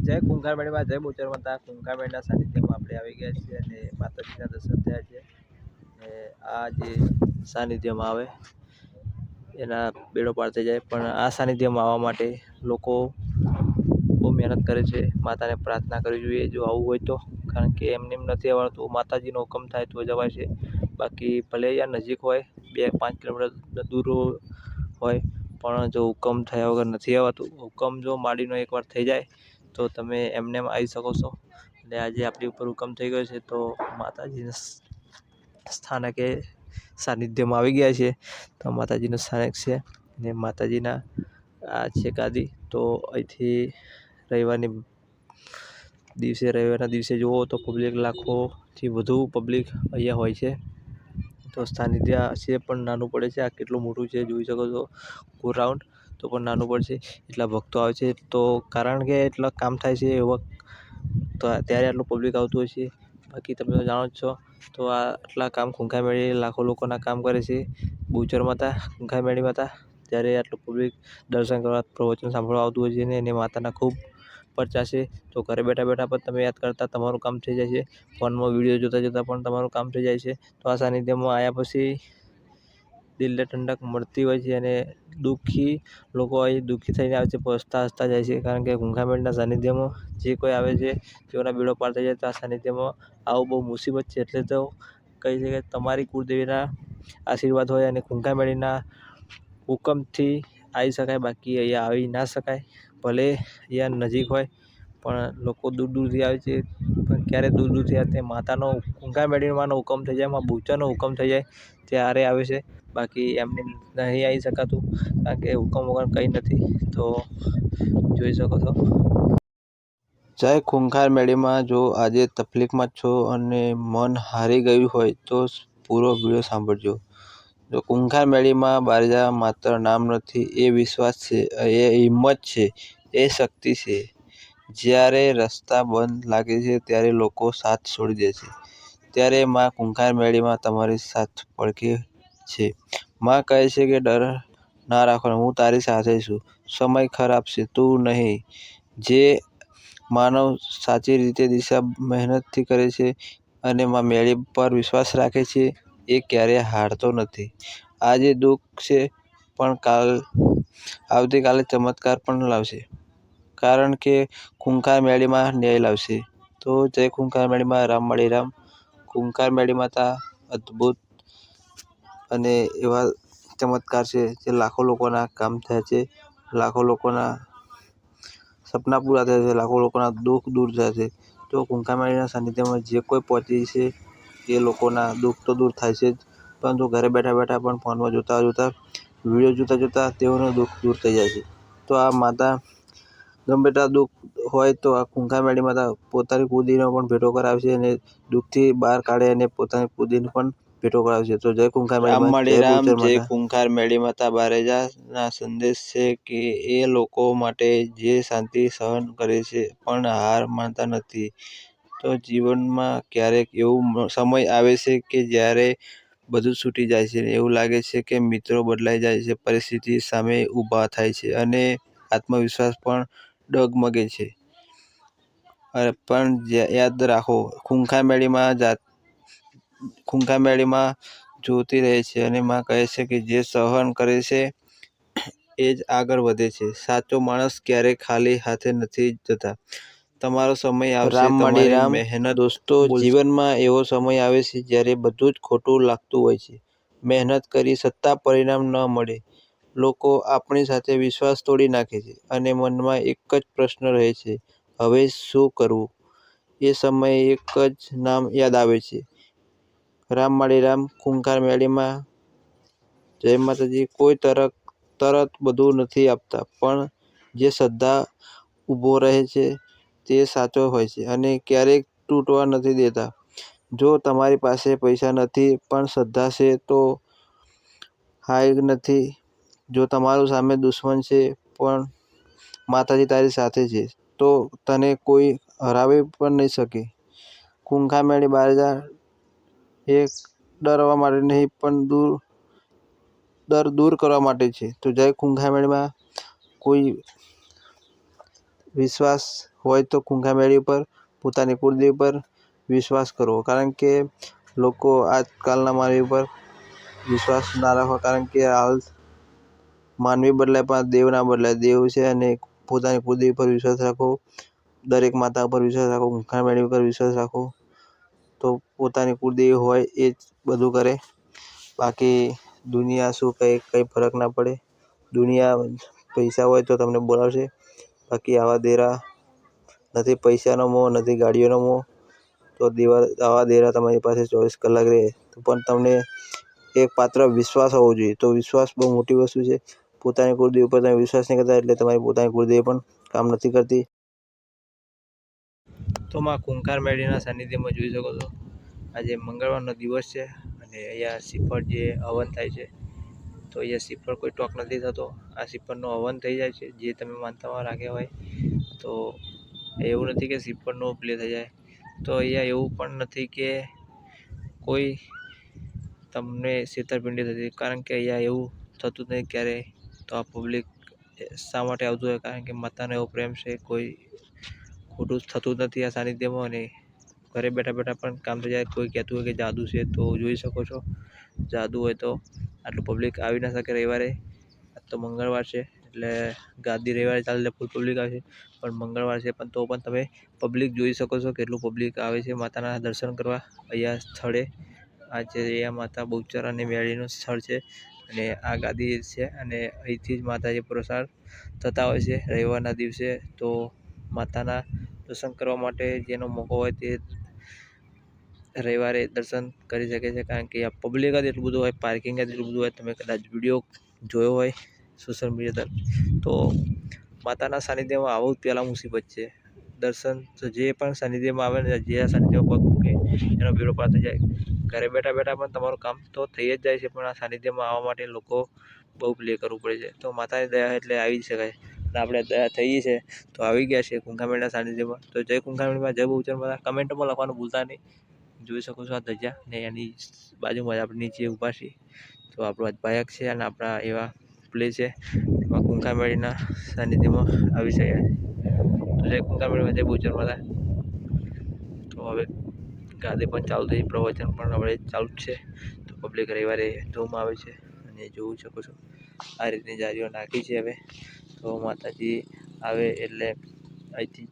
જય કુંકારમેળીમાં જય બોચરમાં તા કુંકારમેળીના સાનિધ્યમાં આપણે આવી ગયા છીએ અને માતાજીના દર્શન થયા છે. આ જે સાનિધ્યમાં આવે એના બેડો પાર થઈ જાય. પણ આ સાનિધ્યમાં આવવા માટે લોકો બહુ મહેનત કરે છે. માતાને પ્રાર્થના કરવી જોઈએ જો આવું હોય તો, કારણ કે એમને એમ નથી આવડતું. માતાજીનો હુકમ થાય તો જવાય છે. બાકી ભલે અહીંયા નજીક હોય 2-5 કિલોમીટર દૂર હોય, પણ જો હુકમ થયા વગર નથી આવતું. હુકમ જો માંડીનો એકવાર થઈ જાય તો તમે એમને એમ આવી શકો છો. અને આજે આપણી ઉપર હુકમ થઈ ગયો છે તો માતાજીના સ્થાનકે સાનિધ્યમાં આવી ગયા છે. તો માતાજીનું સ્થાનક છે અને માતાજીના આ છે ગાદી. તો અહીંથી રવિવારના દિવસે જુઓ તો પબ્લિક લાખોથી વધુ પબ્લિક અહીંયા હોય છે. તો સાનિધ્ય છે પણ નાનું પડે છે. આ કેટલું મોટું છે જોઈ શકો છો. ગોરાઉન્ડ તો પણ નાનું પડશે. એટલા ભક્તો આવે છે તો કારણ કે એટલા કામ થાય છે એવા તો ત્યારે આટલું પબ્લિક આવતું હોય છે. બાકી તમે તો જાણો જ છો. તો આટલા કામ કુંકારમેળી લાખો લોકોના કામ કરે છે. બોચરમાં હતા કુંકારમેળીમાં હતા ત્યારે આટલું પબ્લિક દર્શન કરવા, પ્રવચન સાંભળવા આવતું હોય છે ને એને માતાના ખૂબ પરચા છે. તો ઘરે બેઠા બેઠા પણ તમે યાદ કરતા તમારું કામ થઈ જાય છે. ફોનમાં વિડીયો જોતા જોતા પણ તમારું કામ થઈ જાય છે. તો આ સાનિધ્યમાં આવ્યા પછી દિલને ઠંડક મળતી હોય છે અને દુઃખી લોકો અહીં દુઃખી થઈને આવે છે પણ હસતા હસતા જાય છે. કારણ કે કુંકારમેળીના સાનિધ્યમાં જે કોઈ આવે છે તેઓના બેડો પાર થઈ જાય. તો આ સાનિધ્યમાં આવું બહુ મુસીબત છે. એટલે તો કહી છે કે તમારી કુળદેવીના આશીર્વાદ હોય અને કુંકારમેળીના હુકમથી આવી શકાય, બાકી અહીંયા આવી ના શકાય. ભલે અહીંયા નજીક હોય પણ લોકો દૂર દૂરથી આવે છે. પણ ક્યારે દૂર દૂરથી આવે તે માતાનો કુંકારમેળીમાંનો હુકમ થઈ જાય, બોચરનો હુકમ થઈ જાય ત્યારે આવે છે. બાકી એમને નહીં આવી શકાતું કારણ કે હુકમ વગર કંઈ નથી. તો જોઈ શકો છો. જય કુંકારમેળીમાં જો આજે તકલીફમાં છો અને મન હારી ગયું હોય તો પૂરો વિડીયો સાંભળજો. જો કુંકારમેળીમાં બારજા માત્ર નામ નથી, એ વિશ્વાસ છે, એ હિંમત છે, એ શક્તિ છે. જ્યારે રસ્તા બંધ લાગે છે ત્યારે લોકો સાથ છોડી દે છે, ત્યારે માં કુંકારમેળીમાં તમારી સાથ પડખે છે. માં કહે છે કે ડર ના રાખો, હું તારી સાથે છું. સમય ખરાબ છે તું નહીં. જે માનવ સાચી રીતે દિશા મહેનતથી કરે છે અને માં મેળી પર વિશ્વાસ રાખે છે એ ક્યારેય હારતો નથી. આજે દુઃખ છે પણ આવતીકાલે ચમત્કાર પણ લાવશે. કારણ કે કુંકારમેળીમાં ન્યાય લાવશે. તો જય કુંકારમેળીમાં રામવાળી રામ. કુંકારમેળીમાં તા અદ્ભુત અને એવા ચમત્કાર છે જે લાખો લોકોના કામ થયા છે, લાખો લોકોના સપના પૂરા થયા છે, લાખો લોકોના દુઃખ દૂર થયા છે. તો કુંકારમેળીના સાનિધ્યમાં જે કોઈ પહોંચી છે એ લોકોના દુઃખ તો દૂર થાય છે જ, પરંતુ ઘરે બેઠા બેઠા પણ ફોનમાં જોતા જોતા, વિડીયો જોતા જોતા તેઓનું દુઃખ દૂર થઈ જાય છે. તો આ માતા ગમે તેટલા દુઃખ હોય તો આ કુંકારમેળીમાં પોતાની કુળદેવીનો પણ ભેટો કરાવે છે અને દુઃખથી બહાર કાઢે અને પોતાની કુળદેવીનો પણ ભેટો કરાવે છે. તો જય કુંકારમેળીમાં, જય બોચરમાં. જય કુંકારમેળીમાં તા બારેજાના સંદેશ છે કે એ લોકો માટે જે શાંતિ સહન કરે છે પણ હાર માનતા નથી. તો જીવનમાં ક્યારેક એવું સમય આવે છે કે જ્યારે બધું છૂટી જાય છે. એવું લાગે છે કે મિત્રો બદલાઈ જાય છે, પરિસ્થિતિ સામે ઊભા થાય છે અને આત્મવિશ્વાસ પણ ડગમગે છે. પણ યાદ રાખો, કુંકારમેળીમાં જોતી રહે છે અને માં કહે છે કે જે સહન કરે છે એ જ આગળ વધે છે. સાચો માણસ ક્યારેય ખાલી હાથે નથી જતા. તમારો સમય આવશે, તમારી મહેનત. દોસ્તો, જીવનમાં એવો સમય આવે છે જ્યારે બધું જ ખોટું લાગતું હોય છે. મહેનત કરી છતાં પરિણામ ન મળે. લોકો આપણી સાથે વિશ્વાસ તોડી નાખે છે અને મનમાં એક જ પ્રશ્ન રહે છે, હવે શું કરવું? એ સમયે એક જ નામ યાદ આવે છે, રામવાળી રામ. કુંકારમેળીમાં જય માતાજી. કોઈ તરત બધું નથી આપતા, પણ જે શ્રદ્ધા ઊભો રહે છે તે સાચો હોય છે અને ક્યારેક તૂટવા નથી દેતા. જો તમારી પાસે પૈસા નથી પણ શ્રદ્ધા છે તો હાય નથી. જો તમારું સામે દુશ્મન છે પણ માતાજી તારી સાથે છે તો તને કોઈ હરાવી પણ નહીં શકે. કુંકારમેળી બારેજા એક ડરવા માટે નહીં પણ ડર દૂર કરવા માટે છે. તો જય કુંકારમેળીમાં. કોઈ વિશ્વાસ હોય તો કુંકામેળી ઉપર પોતાની કુળદેવી પર વિશ્વાસ કરવો, કારણ કે લોકો આજકાલના માનવી પર વિશ્વાસ ના રાખો, કારણ કે હાલ માનવી બદલાય પણ દેવ ના બદલાય. દેવ છે અને પોતાની કુળદેવી પર વિશ્વાસ રાખો, દરેક માતા પર વિશ્વાસ રાખો, કુંકામેળી પર વિશ્વાસ રાખો, તો પોતાની કુળદેવી હોય એ જ બધું કરે. બાકી દુનિયા શું કંઈ ફરક ના પડે. દુનિયા પૈસા હોય તો તમને બોલાવશે, બાકી આવા દેરા નથી. પૈસાનો મોહ નથી, ગાડીઓનો મોહ. તો આવા દેરા તમારી પાસે 24 કલાક રહે, તો પણ તમને એક પાત્ર વિશ્વાસ હોવો જોઈએ. તો વિશ્વાસ બહુ મોટી વસ્તુ છે. પોતાની કુળદેવી ઉપર તમે વિશ્વાસ નહીં કરતા એટલે તમારી પોતાની કુળદેવી પણ કામ નથી કરતી. તો માં કુંકામેળીના સાનિધ્યમાં જોઈ શકો છો, આજે મંગળવારનો દિવસ છે અને અહીંયા શ્રીફળ જે હવન થાય છે, તો અહીંયા શ્રીફળ કોઈ ટોક નથી થતો. આ શ્રીફળનો હવન થઈ જાય છે. જે તમે માનતામાં રાખ્યા હોય, તો એવું નથી કે શ્રીફળનો પ્લે થઈ જાય. તો અહીંયા એવું પણ નથી કે કોઈ તમને છેતરપિંડી થતી, કારણ કે અહીંયા એવું થતું જ નહીં ક્યારેય. તો આ પબ્લિક શા માટે આવતું હોય? કારણ કે માતાનો એવો પ્રેમ છે, કોઈ ખોટું થતું નથી આ સાનિધ્યમાં. અને ઘરે બેઠા બેઠા પણ કામ થઈ જાય. કોઈ કહેતું હોય કે જાદુ છે, તો જોઈ શકો છો. જાદુ હોય તો આટલું પબ્લિક આવી ના શકે રવિવારે. આજ તો મંગળવાર છે એટલે ગાદી રવિવારે ચાલે ફૂલ પબ્લિક આવે છે, પણ મંગળવાર છે પણ તો પણ તમે પબ્લિક જોઈ શકો છો કેટલું પબ્લિક આવે છે માતાના દર્શન કરવા અહીંયા સ્થળે. આ જે અહીંયા માતા બહુચર અને મેળીનું સ્થળ છે અને આ ગાદી છે, અને અહીંથી જ માતાજી પ્રસાર થતા હોય છે રવિવારના દિવસે. તો માતાના દર્શન કરવા માટે જેનો મોકો હોય તે રવિવારે દર્શન કરી શકે છે, કારણ કે આ પબ્લિક જ એટલું બધું હોય, પાર્કિંગ જ એટલું બધું હોય. તમે કદાચ વિડીયો જોયો હોય સોશિયલ મીડિયા પર, તો માતાના સાનિધ્યમાં આવું જ પહેલાં મુસીબત છે. દર્શન જે પણ સાનિધ્યમાં આવે ને, જે સાનિધ્યમાં પગ મૂકે એનો બેડો પાર થઈ જાય. ઘરે બેઠા બેઠા પણ તમારું કામ તો થઈ જ જાય છે, પણ આ સાનિધ્યમાં આવવા માટે લોકો બહુ પ્લે કરવું પડે છે. તો માતાની દયા એટલે આવી જ શકાય. અને આપણે દયા થઈ છે તો આવી ગયા છે કુંકામેળના સાનિધ્યમાં. તો જય કુંકામેળમાં, જય બહુચર માતા. કમેન્ટમાં લખવાનું ભૂલતા નહીં. જોઈ શકો છો આ ધજા ને એની બાજુમાં જ આપણે નીચે ઊભા છીએ. તો આપણો અજભાયક છે અને આપણા એવા પ્લે છે, એમાં કુંકામેળીના સાનિધ્યમાં આવી શક્યા. તો જય કુંકામેળીમાં, જય બહુચર માતા. તો હવે ગાદી પણ ચાલુ થઈ, પ્રવચન પણ હવે ચાલુ જ છે. તો પબ્લિક રવિવારે ધૂમ આવે છે અને જોઈ શકો છો આ રીતની જારીઓ નાખી છે હવે. તો માતાજી આવે એટલે અહીંથી